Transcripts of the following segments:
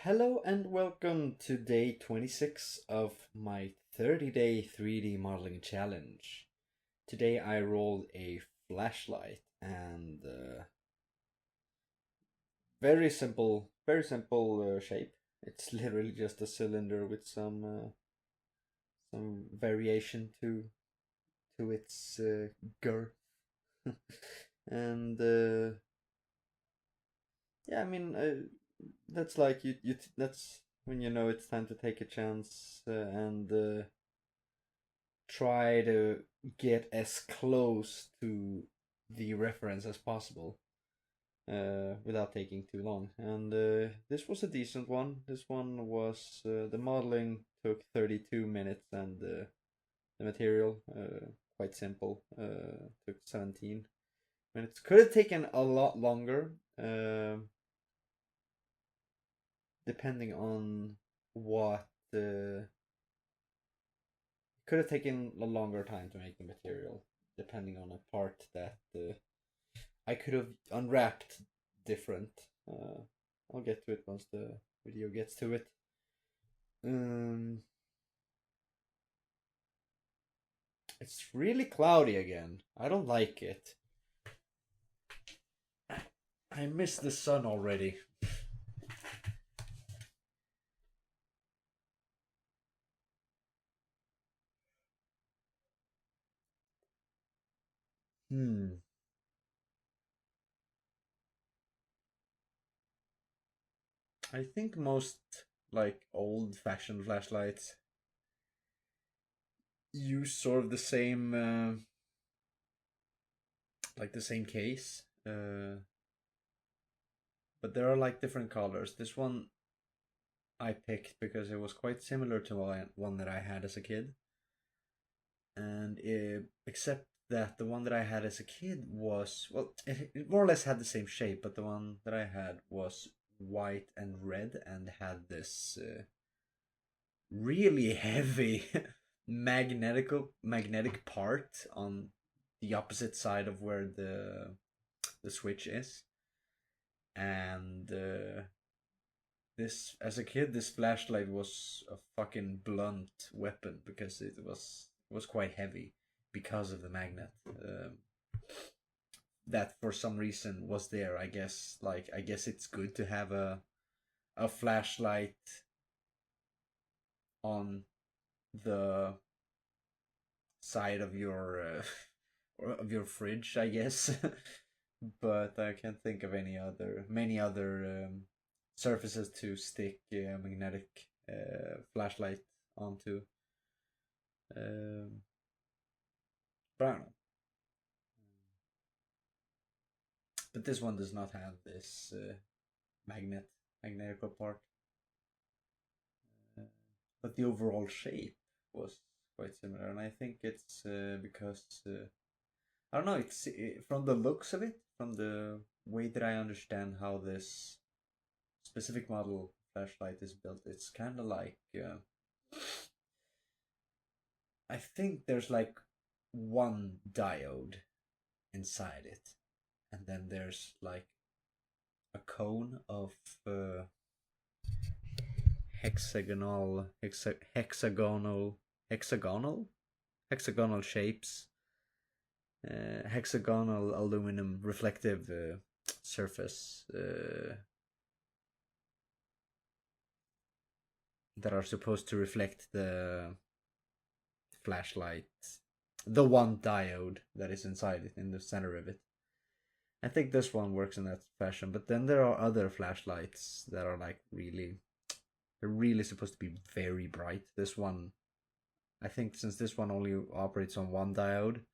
Hello and welcome to day 26 of my 30-day 3D modeling challenge. Today I rolled a flashlight and very simple shape. It's literally just a cylinder with some variation to its girth. and yeah, I mean, that's like that's when you know it's time to take a chance and try to get as close to the reference as possible without taking too long. And this was a decent one. This one was the modeling took 32 minutes, and the material quite simple took 17 minutes. Could have taken a lot longer. Depending on what could have taken a longer time to make the material, depending on a part that I could have unwrapped different. I'll get to it once the video gets to it. It's really cloudy again. I don't like it. I miss the sun already. I think most like old-fashioned flashlights use sort of the same like the same case, but there are like different colors. This one I picked because it was quite similar to one that I had as a kid, and except that the one that I had as a kid was, well, it more or less had the same shape, but the one that I had was white and red and had this really heavy magnetic part on the opposite side of where the switch is. And this, as a kid, this flashlight was a fucking blunt weapon because it was quite heavy because of the magnet. That for some reason was there. I guess it's good to have a flashlight on the side of your fridge, I guess. But I can't think of many other surfaces to stick magnetic flashlight onto. But I don't know. But this one does not have this magnetical part. But the overall shape was quite similar, and I think it's because I don't know. It's from the looks of it, from the way that I understand how this specific model flashlight is built. It's kind of like I think there's like one diode inside it, and then there's like a cone of hexagonal shapes, hexagonal aluminum reflective surface that are supposed to reflect the flashlight, the one diode that is inside it, in the center of it. I think this one works in that fashion, but then there are other flashlights that are like they're really supposed to be very bright. This one, I think, since this one only operates on one diode,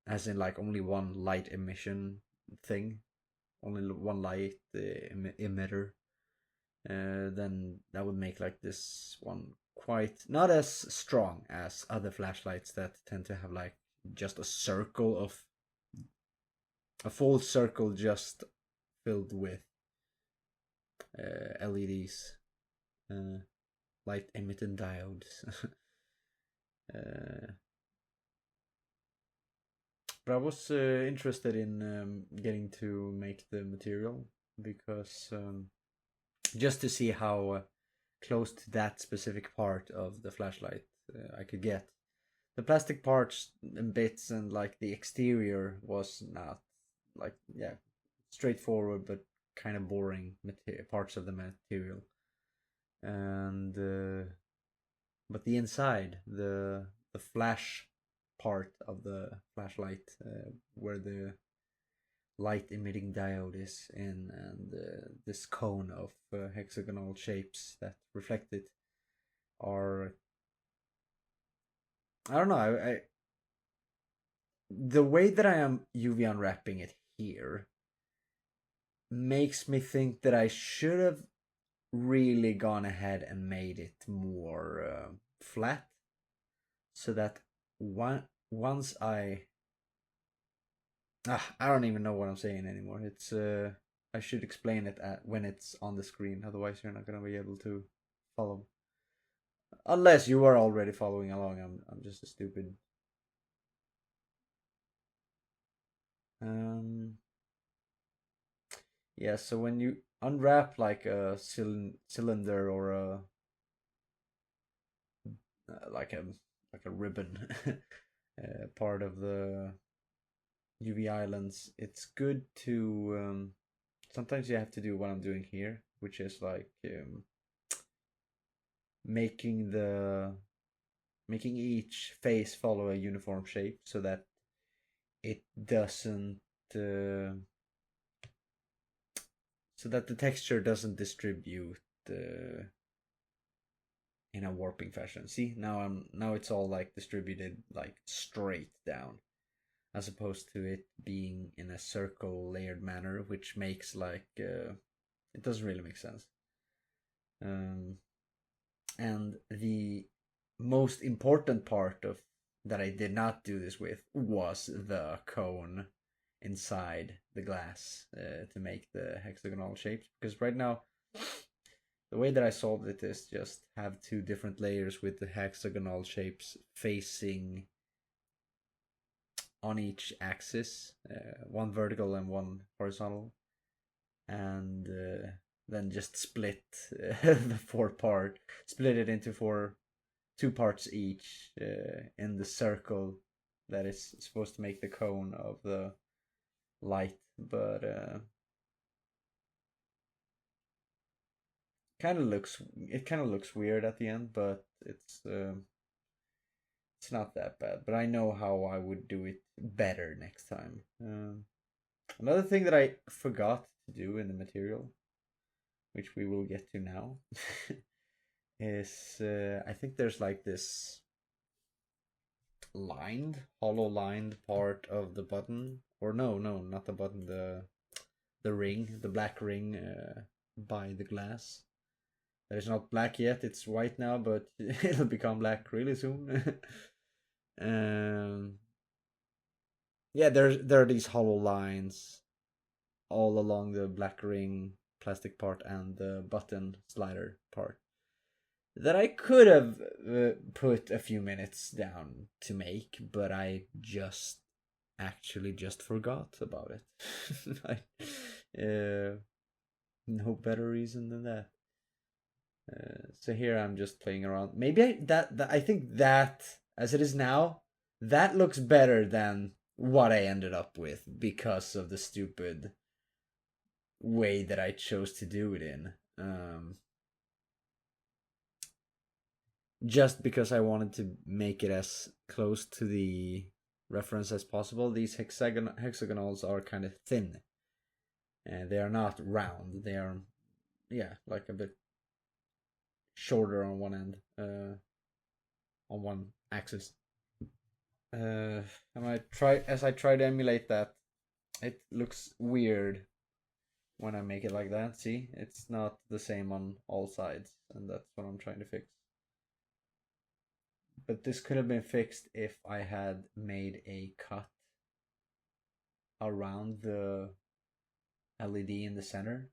as in like only one light emission thing, only one light emitter, then that would make like this one quite not as strong as other flashlights that tend to have like just a full circle just filled with LEDs, light emitting diodes. But I was interested in getting to make the material because just to see how close to that specific part of the flashlight I could get. The plastic parts and bits and like the exterior was not like, yeah, straightforward but kind of boring parts of the material. And but the inside, the flash part of the flashlight, where the light emitting diode is in, and this cone of hexagonal shapes that reflect it, are, I don't know, the way that I am UV unwrapping it here makes me think that I should have really gone ahead and made it more flat, so that once I don't even know what I'm saying anymore. It's I should explain it when it's on the screen, otherwise you're not gonna be able to follow. Unless you are already following along, I'm just a stupid. Um, yeah. So when you unwrap like a cylinder or a like a ribbon, part of the UV islands, it's good to sometimes you have to do what I'm doing here, which is like making each face follow a uniform shape so that it doesn't uh, so that the texture doesn't distribute in a warping fashion. See, now it's all like distributed like straight down, as opposed to it being in a circle layered manner, which makes like it doesn't really make sense. Um, and the most important part of that I did not do this with was the cone inside the glass to make the hexagonal shapes, because right now the way that I solved it is just have two different layers with the hexagonal shapes facing on each axis, one vertical and one horizontal, and then just split the split it into two parts each in the circle that is supposed to make the cone of the light. But it kind of looks weird at the end, but it's not that bad. But I know how I would do it better next time. Another thing that I forgot to do in the material, which we will get to now, is I think there's like this hollow lined part of the button, or no, not the button, the ring, the black ring by the glass. That is not black yet; it's white now, but it'll become black really soon. um, yeah, there are these hollow lines all along the black ring plastic part and the button slider part that I could have put a few minutes down to make, but I just forgot about it. No better reason than that. So here I'm just playing around. Maybe I think that as it is now, that looks better than what I ended up with because of the stupid way that I chose to do it in. Just because I wanted to make it as close to the reference as possible, these hexagonals are kind of thin. And they are not round. They are, yeah, like a bit shorter on one end, on one axis. And I try to emulate that, it looks weird when I make it like that. See, it's not the same on all sides, and that's what I'm trying to fix. But this could have been fixed if I had made a cut around the LED in the center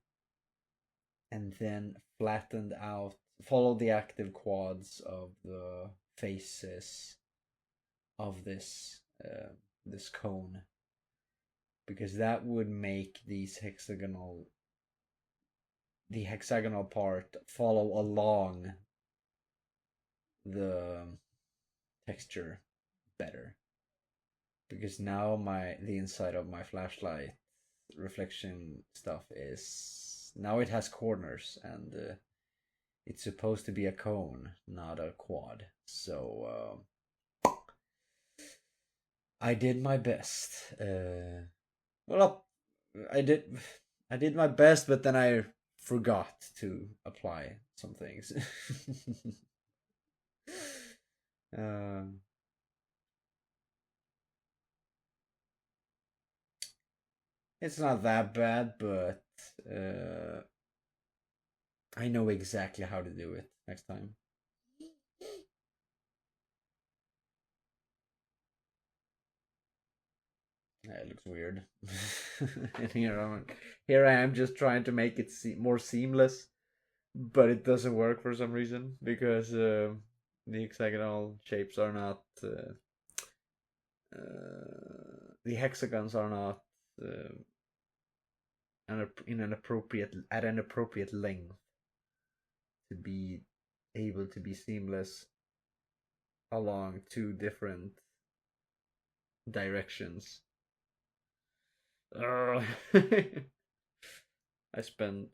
and then flattened out, follow the active quads of the faces of this cone, because that would make these hexagonal the hexagonal part follow along the texture better, because now the inside of my flashlight reflection stuff is now it has corners, and it's supposed to be a cone, not a quad. So I did my best. Well, I did my best, but then I forgot to apply some things. uh, it's not that bad, but I know exactly how to do it next time. Yeah, it looks weird. And here I am just trying to make it more seamless, but it doesn't work for some reason because the hexagonal shapes are not. The hexagons are not in an appropriate at an appropriate length to be able to be seamless along two different directions. I spent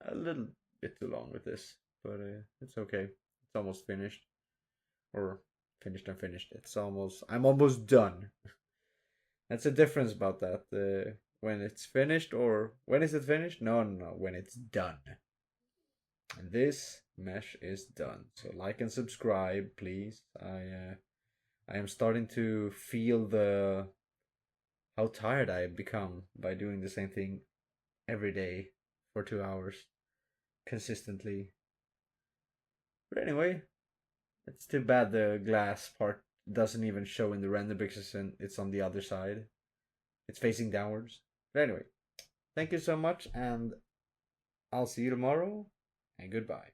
a little bit too long with this, but it's okay. It's almost finished, or finished and finished. I'm almost done. That's the difference about that. When it's finished, or when is it finished? No, no, no. When it's done. And this mesh is done. So like and subscribe, please. I am starting to feel the how tired I have become by doing the same thing every day for 2 hours consistently. But anyway, it's too bad the glass part doesn't even show in the render because it's on the other side. It's facing downwards. But anyway, thank you so much, and I'll see you tomorrow, and goodbye.